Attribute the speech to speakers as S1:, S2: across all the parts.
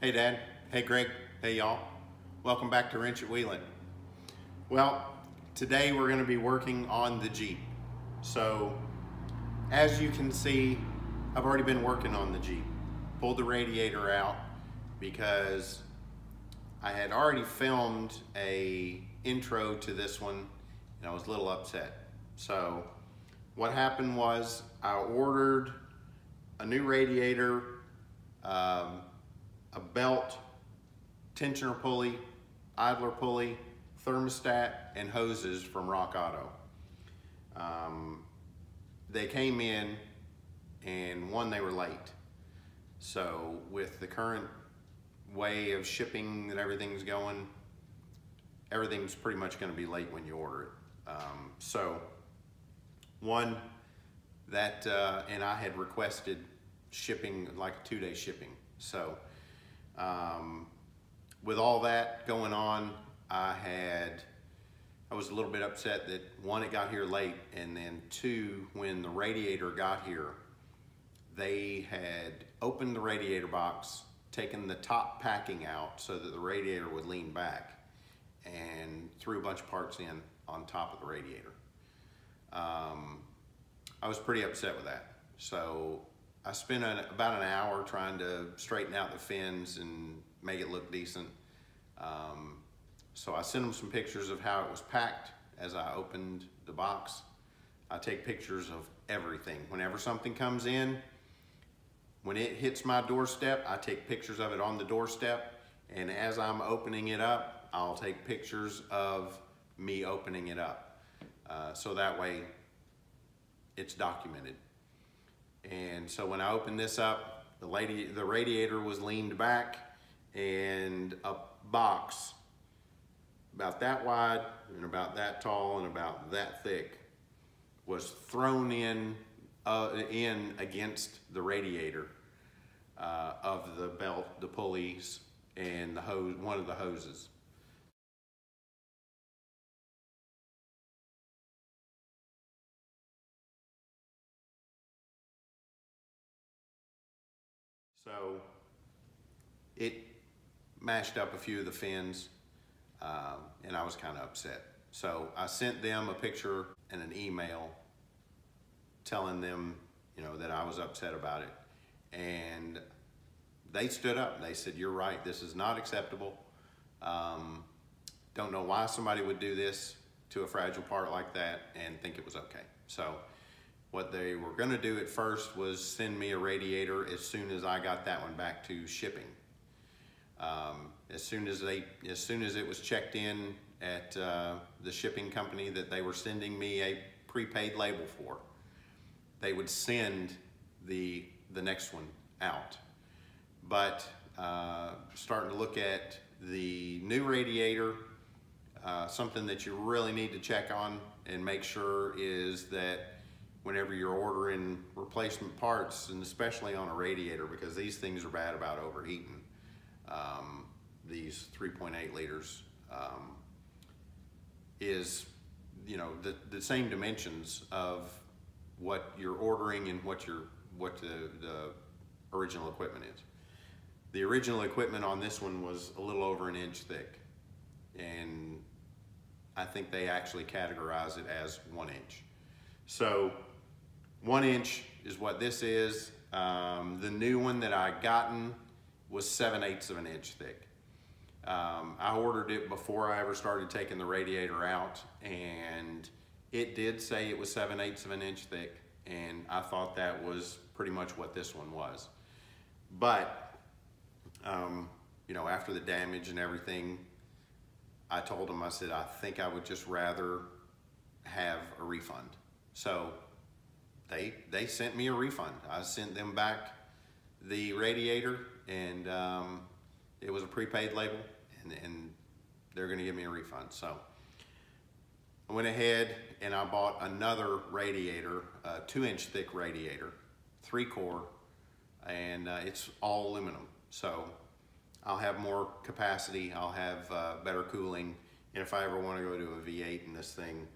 S1: Hey Dad, hey Greg, hey y'all. Welcome back to Wrench at Wheeling. Well, today we're going to be working on the Jeep. So, as you can see, I've already been working on the Jeep. Pulled the radiator out because I had already filmed a intro to this one and I was a little upset. So, what happened was I ordered a new radiator, a belt, tensioner pulley, idler pulley, thermostat, and hoses from Rock Auto. They came in, and one, they were late. So with the current way of shipping that everything's going, everything's pretty much going to be late when you order it. So one, that and I had requested shipping, like a 2-day shipping. So with all that going on, I was a little bit upset that one, it got here late, and then two, when the radiator got here, they had opened the radiator box, taken the top packing out so that the radiator would lean back, and threw a bunch of parts in on top of the radiator. I was pretty upset with that. So I spent about an hour trying to straighten out the fins and make it look decent. So I sent them some pictures of how it was packed as I opened the box. I take pictures of everything. Whenever something comes in, when it hits my doorstep, I take pictures of it on the doorstep. And as I'm opening it up, I'll take pictures of me opening it up. So that way it's documented. And so when I opened this up, the radiator was leaned back, and a box about that wide and about that tall and about that thick was thrown in against the radiator of the belt, the pulleys, and the hose, one of the hoses. So it mashed up a few of the fins, and I was kind of upset. So I sent them a picture and an email telling them, that I was upset about it. And they stood up. They said, "You're right, this is not acceptable. Don't know why somebody would do this to a fragile part like that and think it was okay." So what they were gonna do at first was send me a radiator as soon as I got that one back to shipping. As soon as it was checked in at the shipping company that they were sending me a prepaid label for, they would send the next one out. But starting to look at the new radiator, something that you really need to check on and make sure is that whenever you're ordering replacement parts, and especially on a radiator, because these things are bad about overheating, these 3.8 liters is the same dimensions of what you're ordering and what the original equipment is. The original equipment on this one was a little over an inch thick, and I think they actually categorize it as 1 inch. So 1 inch is what this is. The new one that I gotten was 7/8 of an inch thick. I ordered it before I ever started taking the radiator out, and it did say it was 7/8 of an inch thick, and I thought that was pretty much what this one was. But after the damage and everything, I told them, I said, I think I would just rather have a refund. So they sent me a refund. I sent them back the radiator, and it was a prepaid label, and they're gonna give me a refund. So I went ahead and I bought another radiator, a 2-inch thick radiator, 3-core, and it's all aluminum. So I'll have more capacity, I'll have better cooling, and if I ever want to go to a V8 in this thing,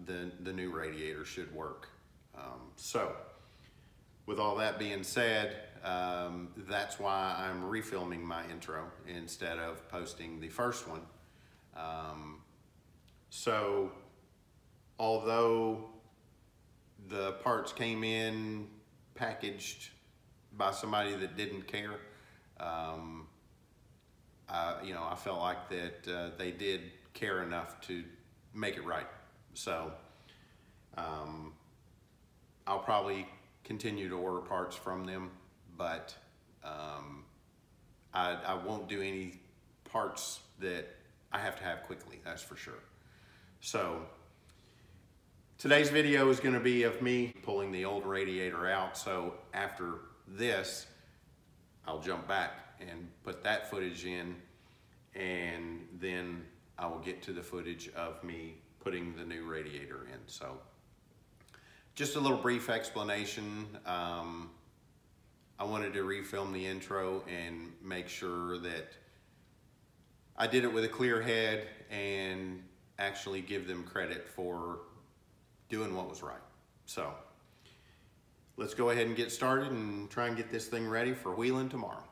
S1: the new radiator should work. So with all that being said, That's why I'm refilming my intro instead of posting the first one. So although the parts came in packaged by somebody that didn't care, I felt like that they did care enough to make it right. So I'll probably continue to order parts from them, but I won't do any parts that I have to have quickly, that's for sure. So today's video is going to be of me pulling the old radiator out. So after this, I'll jump back and put that footage in, and then I will get to the footage of me putting the new radiator in. So just a little brief explanation. I wanted to refilm the intro and make sure that I did it with a clear head and actually give them credit for doing what was right. So let's go ahead and get started and try and get this thing ready for wheeling tomorrow.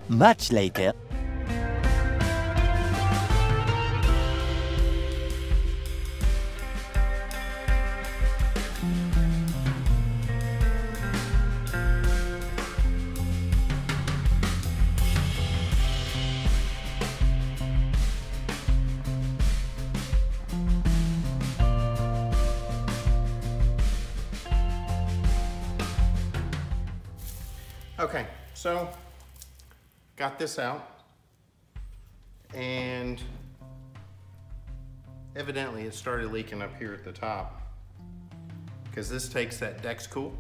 S2: Much later.
S1: Okay, so got this out, and evidently it started leaking up here at the top, because this takes that Dexcool,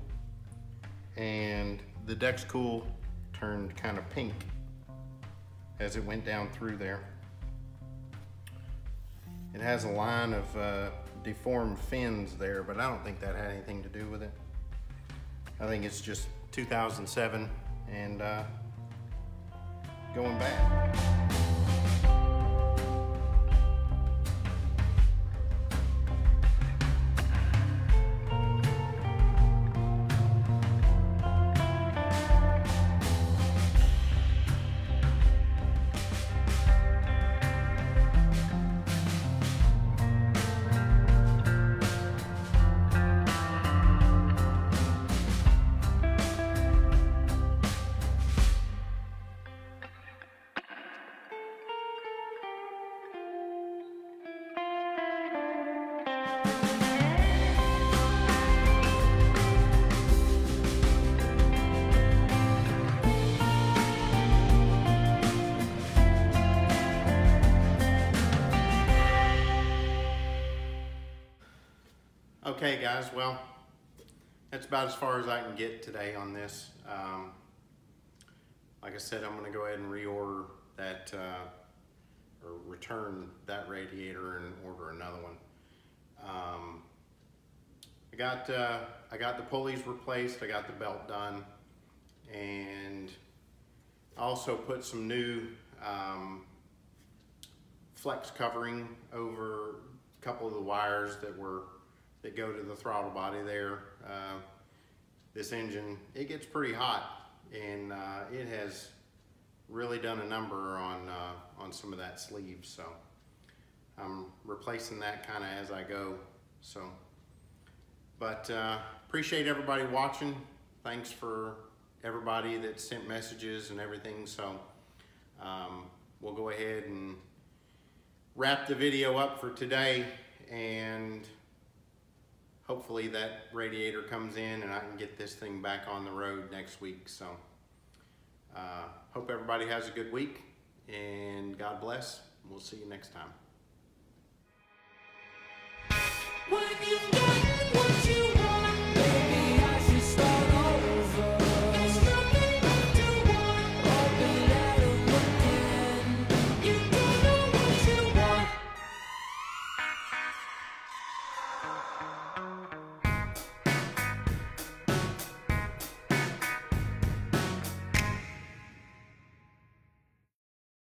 S1: and the Dexcool turned kind of pink as it went down through there. It has a line of deformed fins there, but I don't think that had anything to do with it. I think it's just 2007 and going bad. Okay guys, well, that's about as far as I can get today on this. Like I said, I'm gonna go ahead and reorder that, or return that radiator and order another one. I got the pulleys replaced, I got the belt done, and I also put some new flex covering over a couple of the wires that go to the throttle body there. This engine, it gets pretty hot, and it has really done a number on some of that sleeve. So I'm replacing that kind of as I go. So, but appreciate everybody watching. Thanks for everybody that sent messages and everything. So we'll go ahead and wrap the video up for today, and hopefully that radiator comes in and I can get this thing back on the road next week. So hope everybody has a good week, and God bless. We'll see you next time.